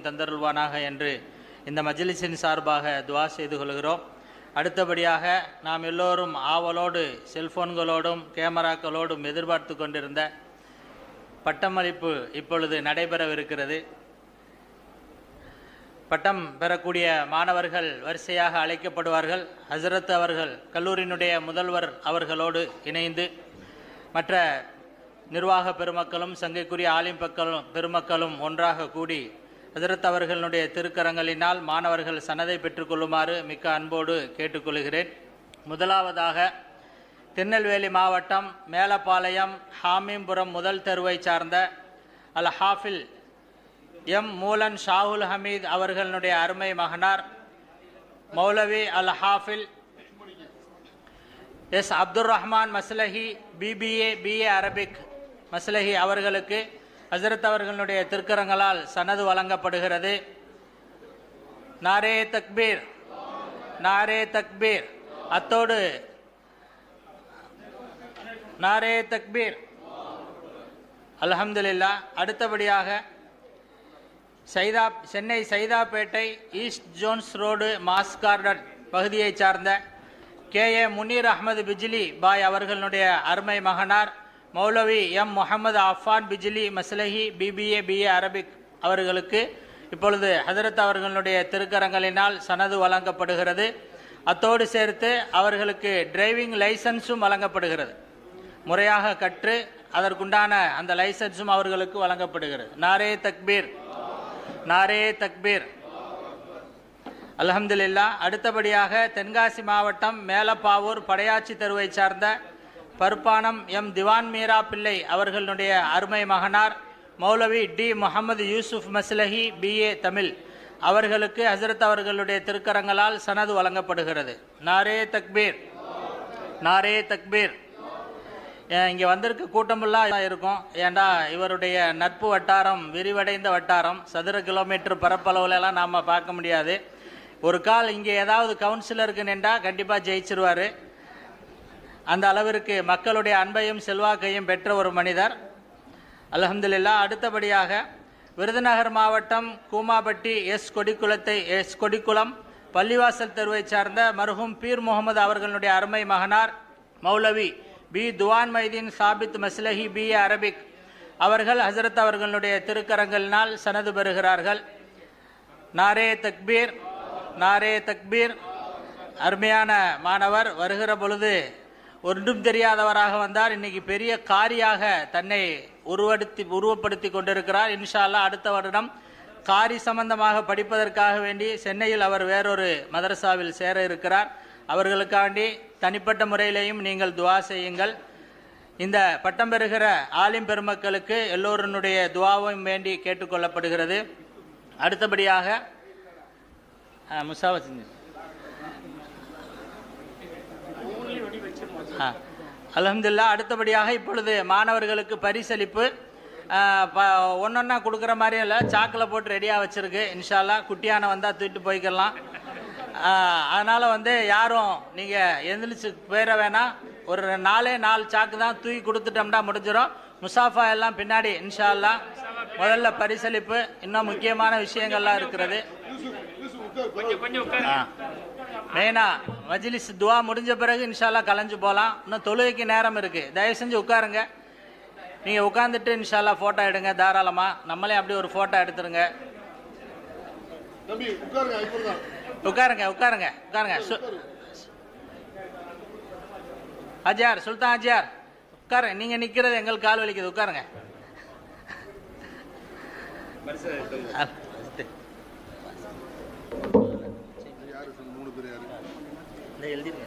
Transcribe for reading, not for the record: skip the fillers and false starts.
தந்தருள்வானாக என்று இந்த மஜ்லிஸின் சார்பாக துஆ செய்து கொள்கிறோம். அடுத்தபடியாக நாம் எல்லோரும் ஆவலோடு செல்போன்களோடும் கேமராக்களோடும் எதிர்பார்த்து கொண்டிருந்த பட்டமளிப்பு இப்பொழுது நடைபெறவிருக்கிறது. பட்டம் பெறக்கூடிய மாணவர்கள் வரிசையாக அழைக்கப்படுவார்கள். ஹசரத் அவர்கள் கல்லூரியினுடைய முதல்வர் அவர்களோடு இணைந்து மற்ற நிர்வாக பெருமக்களும் சங்கைக்குரிய ஆலிம் பெருமக்களும் ஒன்றாக கூடி ஹசரத் அவர்களுடைய திருக்கரங்களினால் மாணவர்கள் சனதை பெற்றுக்கொள்ளுமாறு மிக்க அன்போடு கேட்டுக்கொள்கிறேன். முதலாவதாக திருநெல்வேலி மாவட்டம் மேலப்பாளையம் ஹாமீம்புரம் முதல் தெருவை சார்ந்த அல் ஹாஃபில் எம் மூலன் ஷாஹுல் ஹமீத் அவர்களுடைய அருமை மகனார் Moulavi Al Hafil S Abdur Rahman Maslahi BA Arabic Maslahi அவர்களுக்கு ஹசரத் அவர்களுடைய திருக்கரங்களால் சனது வழங்கப்படுகிறது. நாரே தக்பீர், நாரே தக்பீர். அத்தோடு நாரே தக்பீர், அல்ஹம்துலில்லாஹ். அடுத்தபடியாக Chennai Saidapet east Jones road mass garden பகுதியை சார்ந்த KA முனீர் அஹ்மது பிஜ்லி பாய் அவர்களுடைய அருமை மகனார் மௌலவி M Muhammad Affan Bijli Maslahi BA Arabic அவர்களுக்கு இப்பொழுது ஹதரத் அவர்களுடைய திருக்கரங்களினால் சனது வழங்கப்படுகிறது. அத்தோடு சேர்த்து அவர்களுக்கு டிரைவிங் லைசன்ஸும் வழங்கப்படுகிறது. முறையாக கற்று அதற்குண்டான அந்த லைசன்ஸும் அவர்களுக்கு வழங்கப்படுகிறது. நாரே தக்பீர், நாரே தக்பீர், அல்ஹம்துலில்லாஹ். அடுத்தபடியாக தென்காசி மாவட்டம் மேலப்பாவூர் படையாச்சி தெருவை சார்ந்த பருப்பானம் எம் திவான் மீரா பிள்ளை அவர்களுடைய அருமை மகனார் மௌலவி டி முகமது யூசுப் மஸ்லஹி BA தமிழ் அவர்களுக்கு ஹசரத் அவர்களுடைய திருக்கரங்களால் சனது வழங்கப்படுகிறது. நாரே தக்பீர், நாரே தக்பீர். இங்கே வந்திருக்க கூட்டமெல்லாம் இருக்கும். ஏண்டா இவருடைய நட்பு வட்டாரம் விரிவடைந்த வட்டாரம், சதுர கிலோமீட்டர் பரப்பளவுலலாம் நாம் பார்க்க முடியாது. ஒரு கால் இங்கே ஏதாவது கவுன்சிலருக்கு நின்றா கண்டிப்பாக ஜெயிச்சிருவார். அந்த அளவிற்கு மக்களுடைய அன்பையும் செல்வாக்கையும் பெற்ற ஒரு மனிதர், அல்ஹம்துலில்லாஹ். அடுத்தபடியாக விருதுநகர் மாவட்டம் கூமாபட்டி எஸ் கொடிக்குளம் பள்ளிவாசல் தெருவை சார்ந்த மர்ஹூம் பீர் முகமது அவர்களுடைய அருமை மகனார் மௌலவி பி துவான் மைதீன் சாபித் மஸ்லஹி BA அரபிக் அவர்கள் ஹசரத் அவர்களுடைய திருக்கரங்களினால் சனது பெறுகிறார்கள். நாரே தக்பீர், நாரே தக்பீர். அருமையான மாணவர் வருகிற பொழுது ஒன்றும் தெரியாதவராக வந்தார். இன்னைக்கு பெரிய காரியாக தன்னை உருவப்படுத்தி கொண்டிருக்கிறார். இன்ஷா அல்லாஹ் அடுத்த வருடம் காரி சம்பந்தமாக படிப்பதற்காக வேண்டி சென்னையில் அவர் வேறொரு மதரசாவில் சேர இருக்கிறார். அவர்களுக்காண்டி தனிப்பட்ட முறையிலேயும் நீங்கள் துஆ செய்யுங்கள். இந்த பட்டம் பெறுகிற ஆலிம் பெருமக்களுக்கு எல்லோருடைய துஆவும் வேண்டி கேட்டுக்கொள்ளப்படுகிறது. அடுத்தபடியாக முசாவா செஞ்சு அல்ஹம்துலில்லாஹ். அடுத்தபடியாக இப்பொழுது மாணவர்களுக்கு பரிசளிப்பு ஒன்றொன்னா கொடுக்குற மாதிரியும் இல்லை, சாக்கில் போட்டு ரெடியாக வச்சுருக்கு. இன்ஷா அல்லாஹ் குட்டியான வந்தால் தூக்கிட்டு போய்க்கலாம். அதனால் யாரும் நீங்கள் எந்திரிச்சு போயிட வேணாம். ஒரு 4 சாக்கு தான் தூக்கி கொடுத்துட்டோம்னா முடிஞ்சிடும். முசாஃபா எல்லாம் பின்னாடி இன்ஷா அல்லாஹ். முதல்ல பரிசளிப்பு, இன்னும் முக்கியமான விஷயங்கள்லாம் இருக்கிறது. மெயினா மஜ்லிஸ் துஆ முடிஞ்ச பிறகு இன்ஷா அல்லாஹ் கலைஞ்சு போகலாம். இன்னும் தொழுகைக்கு நேரம் இருக்குது. தயவு செஞ்சு உட்காருங்க. நீங்கள் உட்காந்துட்டு இன்ஷா அல்லாஹ் ஃபோட்டோ எடுங்க தாராளமாக. நம்மளே அப்படி ஒரு ஃபோட்டோ எடுத்துருங்க. உட்காருங்க உட்காருங்க உட்காருங்க. ஹஜியார் சுல்தான் ஹஜியார் உட்காருங்க. நீங்கள் நிற்கிறது எங்களுக்கு கால் வலிக்குது. உட்காருங்க. எழுதிருங்க.